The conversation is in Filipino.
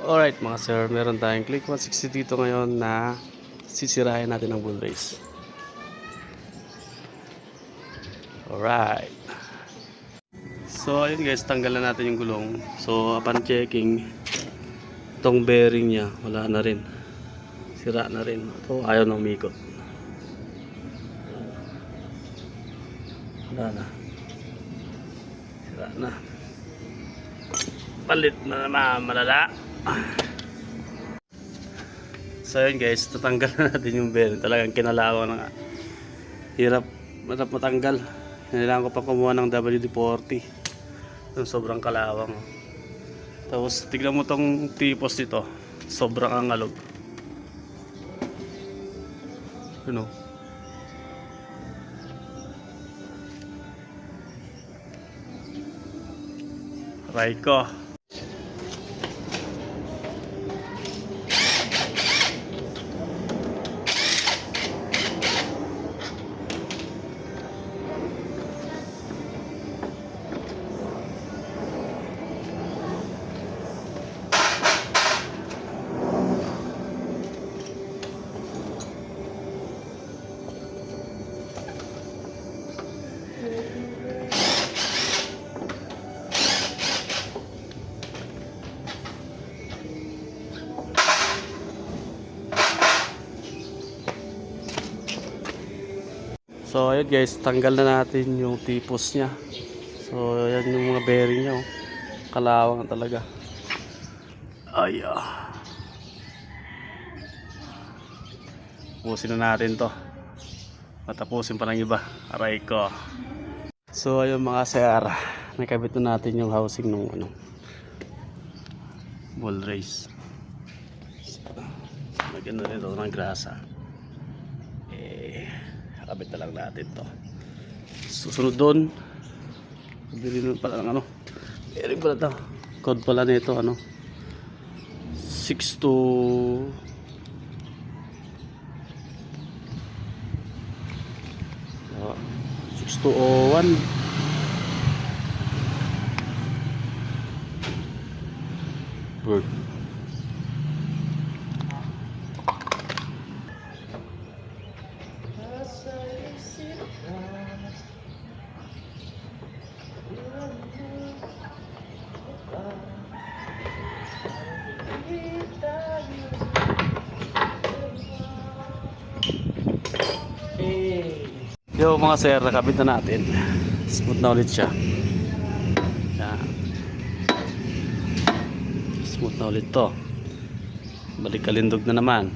Alright mga sir, meron tayong Click 160 dito ngayon na sisirahin natin ang bull race. Alright. So ayun guys, tanggalan natin yung gulong. So upon checking, itong bearing niya wala na rin, sira na rin. Ito ayaw nang umikot, wala na, sira na. Palit na naman, malala. So yun guys, tatanggal na natin yung bearing. Talagang kinalawang na nga, hirap matanggal. Kailangan ko pa kumuha ng WD-40. Yung sobrang kalawang. Tapos tignan mo tong tipos nito, sobrang angalog. Ano? Aray ko. So ayun guys, tanggal na natin yung tipos nya. So ayan yung mga bearing nya, oh. Kalawang talaga. Ay tapusin na natin to. Matapusin pa ng iba. Aray ko. So ayun mga sir, nakabit na natin yung housing ng bull race. So, maganda rin ito ng grasa. Kabit na lang natin to. Susunod doon, bili nun pala ng bearing pala to. Code pala nito 6 to 6 to 01. Bird. Yo mga sir, nakabit na natin. Smooth na ulit siya. Yan. Smooth na ulit to. Balik kalindog na naman.